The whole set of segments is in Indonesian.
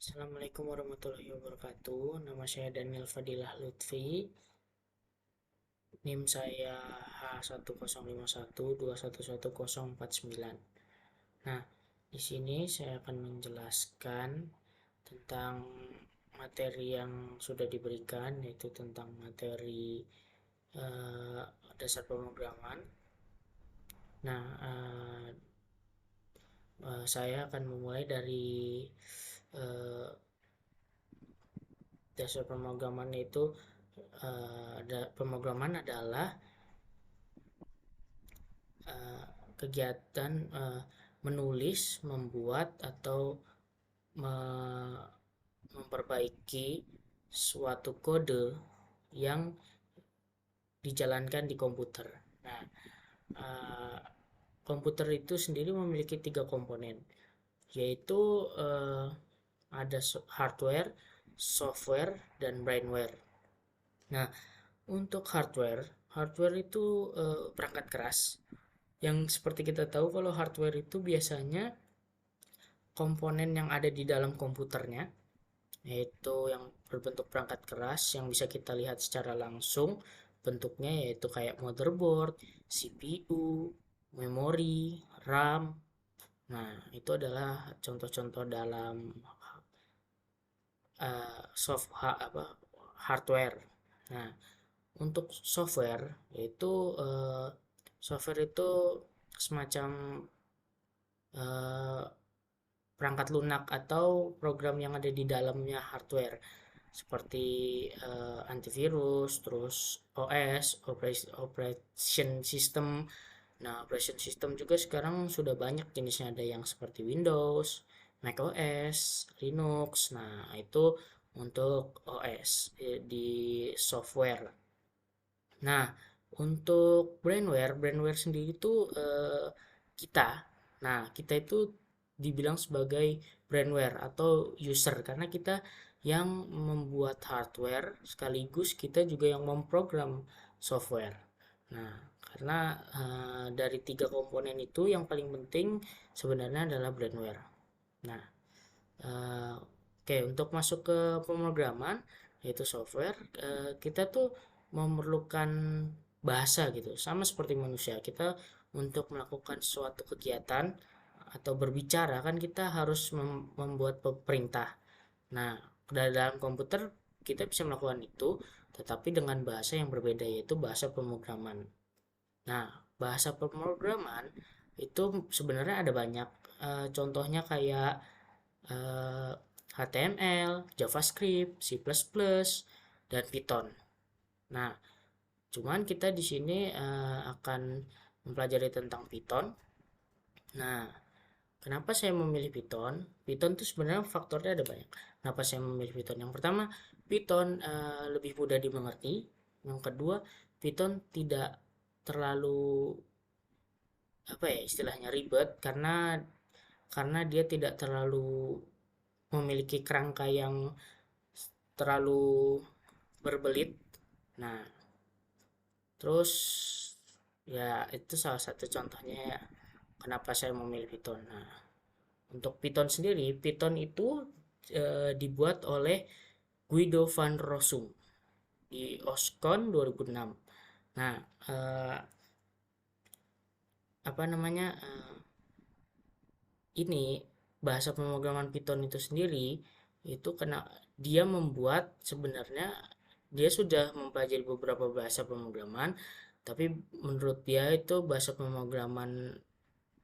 Assalamualaikum warahmatullahi wabarakatuh. Nama saya Daniel Fadilah Lutfi. NIM saya H1051211149. Nah, di sini saya akan menjelaskan tentang materi yang sudah diberikan, yaitu tentang materi eh, dasar pemrograman. Nah, saya akan memulai dari eh, dasar pemrograman, yaitu pemrograman adalah eh, kegiatan menulis, membuat, atau me- memperbaiki suatu kode yang dijalankan di komputer. Nah, eh, komputer itu sendiri memiliki tiga komponen, yaitu eh, ada hardware, software, dan brainware. Nah, untuk hardware itu perangkat keras. Yang seperti kita tahu, kalau hardware itu biasanya komponen yang ada di dalam komputernya, yaitu yang berbentuk perangkat keras yang bisa kita lihat secara langsung bentuknya, yaitu kayak motherboard, CPU, memori, RAM. Nah, itu adalah contoh-contoh dalam hardware. Nah, untuk software, yaitu software itu semacam eh, perangkat lunak atau program yang ada di dalamnya hardware, seperti antivirus, terus OS, operation system. Nah, operation system juga sekarang sudah banyak jenisnya, ada yang seperti Windows, macOS, Linux. Nah, itu untuk OS di software. Nah, untuk brainware sendiri itu kita. Nah, kita itu dibilang sebagai brainware atau user karena kita yang membuat hardware sekaligus kita juga yang memprogram software. Nah, karena dari tiga komponen itu yang paling penting sebenarnya adalah brainware. Nah, oke, untuk masuk ke pemrograman yaitu software, kita tuh memerlukan bahasa gitu, sama seperti manusia. Kita untuk melakukan suatu kegiatan atau berbicara kan kita harus membuat perintah. Nah, dari dalam komputer kita bisa melakukan itu, tetapi dengan bahasa yang berbeda, yaitu bahasa pemrograman. Nah, bahasa pemrograman itu sebenarnya ada banyak. Contohnya kayak HTML, JavaScript, C++, dan Python. Nah, cuman kita di sini akan mempelajari tentang Python. Nah, kenapa saya memilih Python? Python itu sebenarnya faktornya ada banyak. Kenapa saya memilih Python? Yang pertama, Python lebih mudah dimengerti. Yang kedua, Python tidak terlalu apa ya istilahnya ribet, karena dia tidak terlalu memiliki kerangka yang terlalu berbelit. Nah, terus ya itu salah satu contohnya ya, kenapa saya memilih Python. Nah, untuk Python sendiri, Python itu dibuat oleh Guido van Rossum di OSCON 2006. Nah, eh, apa namanya, ini bahasa pemrograman Python itu sendiri itu kena dia membuat sebenarnya dia sudah mempelajari beberapa bahasa pemrograman, tapi menurut dia itu bahasa pemrograman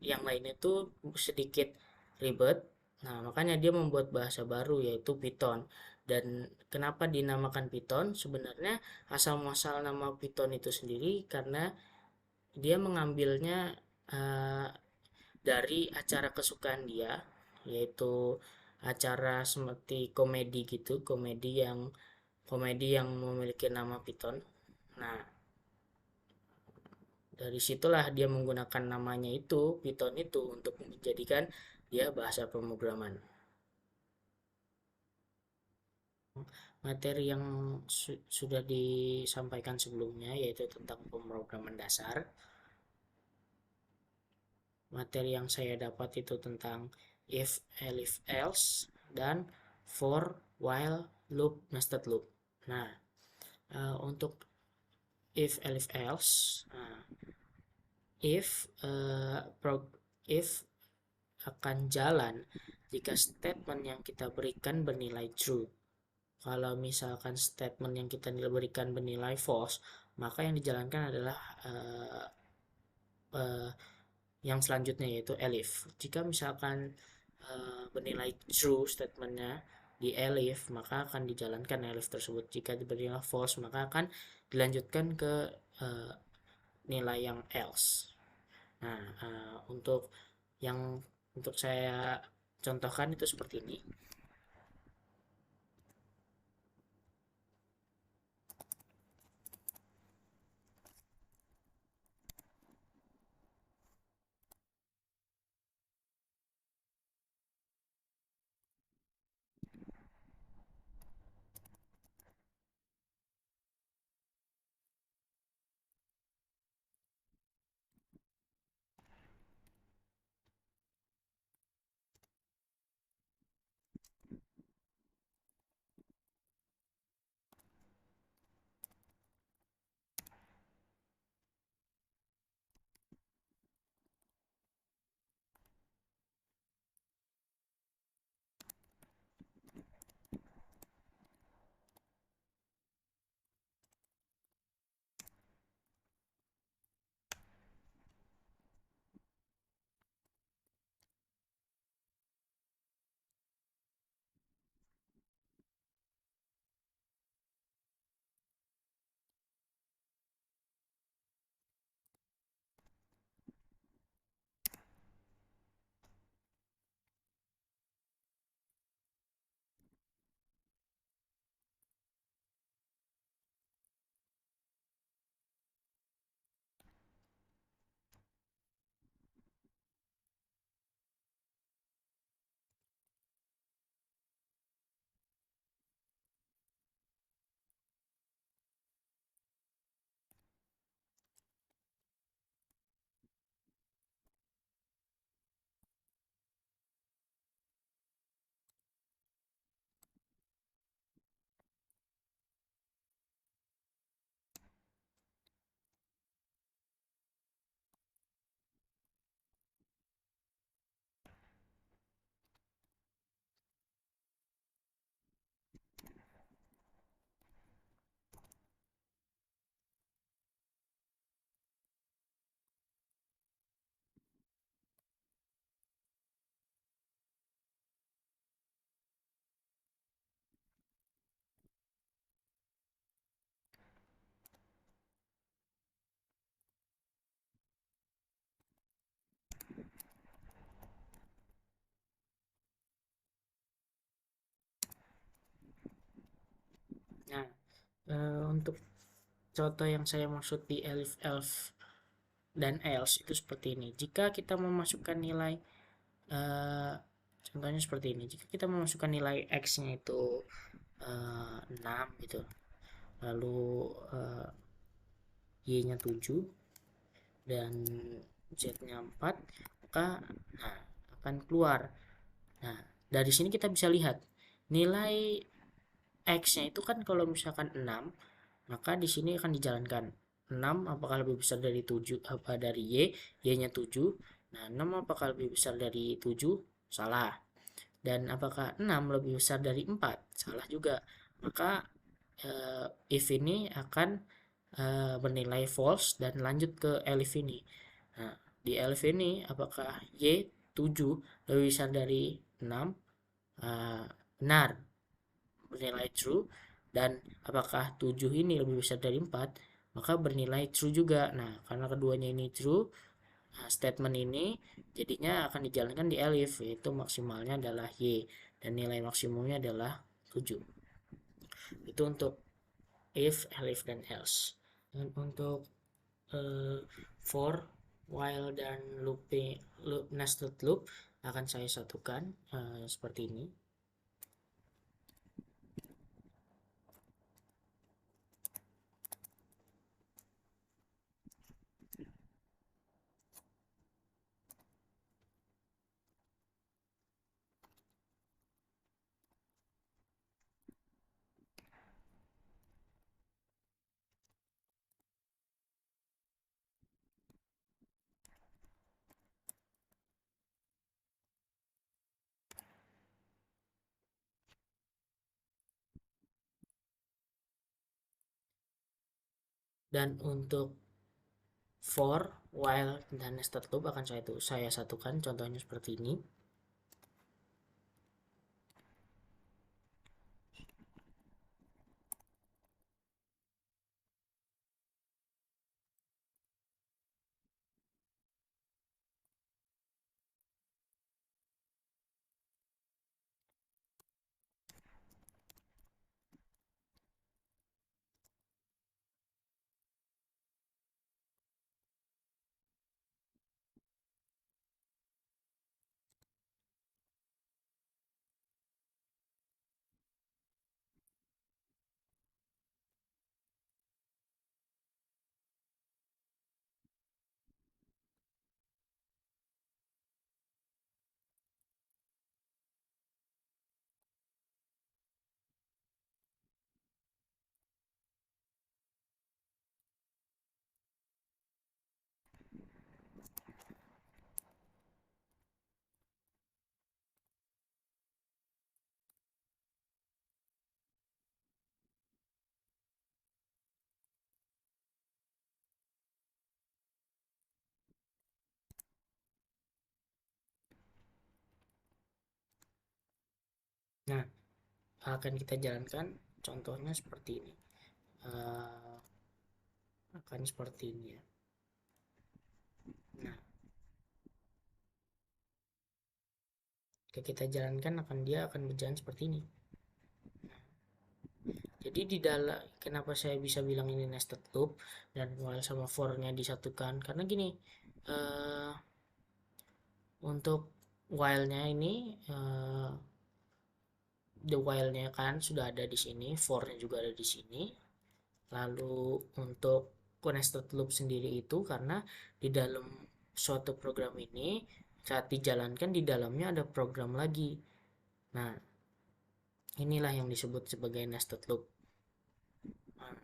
yang lainnya itu sedikit ribet. Nah, makanya dia membuat bahasa baru yaitu Python. Dan kenapa dinamakan Python? Sebenarnya asal muasal nama Python itu sendiri karena dia mengambilnya eh, dari acara kesukaan dia, yaitu acara seperti komedi gitu, komedi yang memiliki nama Python. Nah, dari situlah dia menggunakan namanya itu, Python itu, untuk menjadikan dia bahasa pemrograman. Materi yang sudah disampaikan sebelumnya, yaitu tentang pemrograman dasar. Materi yang saya dapat itu tentang if, elif, else, dan for, while, loop, nested loop. Nah, untuk if, elif, else, if if akan jalan jika statement yang kita berikan bernilai true. Kalau misalkan statement yang kita berikan bernilai false, maka yang dijalankan adalah uh, yang selanjutnya, yaitu elif. Jika misalkan bernilai true statementnya di elif, maka akan dijalankan elif tersebut. Jika bernilai false, maka akan dilanjutkan ke uh, nilai yang else. Nah, untuk saya contohkan itu seperti ini. Nah, untuk contoh yang saya maksud di elif, elf, dan else itu seperti ini. Jika kita memasukkan nilai contohnya seperti ini. Jika kita memasukkan nilai x-nya itu 6 gitu. Lalu y-nya 7 dan z-nya 4, maka nah akan keluar. Nah, dari sini kita bisa lihat nilai x-nya itu kan kalau misalkan 6, maka di sini akan dijalankan 6 apakah lebih besar dari 7 apa dari y-nya 7. Nah, 6 apakah lebih besar dari 7? Salah. Dan apakah 6 lebih besar dari 4? Salah juga. Maka if ini akan bernilai false dan lanjut ke elif ini. Nah, di elif ini apakah y 7 lebih besar dari 6? Benar, bernilai true. Dan apakah 7 ini lebih besar dari 4? Maka bernilai true juga. Nah, karena keduanya ini true, statement ini jadinya akan dijalankan di elif, yaitu maksimalnya adalah y dan nilai maksimumnya adalah 7. Itu untuk if, elif, dan else. Dan untuk for, while, dan nested loop akan saya satukan seperti ini. Dan untuk for, while, dan nested loop akan saya satukan, contohnya seperti ini. Nah, akan kita jalankan contohnya seperti ini. Eh, akan seperti ini ya. Nah, ketika kita jalankan dia akan berjalan seperti ini. Jadi di dalam, kenapa saya bisa bilang ini nested loop dan while sama for-nya disatukan? Karena gini, eh, untuk while-nya ini, the while-nya kan sudah ada di sini, for-nya juga ada di sini. Lalu untuk nested loop sendiri itu karena di dalam suatu program ini saat dijalankan di dalamnya ada program lagi. Nah, inilah yang disebut sebagai nested loop. Nah,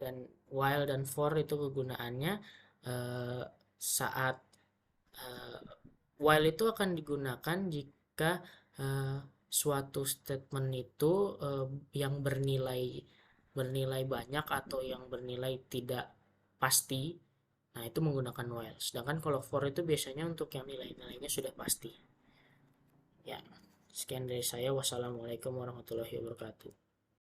dan while dan for itu kegunaannya eh, saat eh, while itu akan digunakan jika eh, suatu statement itu yang bernilai bernilai banyak atau yang bernilai tidak pasti. Nah, itu menggunakan while. Sedangkan kalau for itu biasanya untuk yang nilai-nilainya sudah pasti. Ya, sekian dari saya. Wassalamualaikum warahmatullahi wabarakatuh.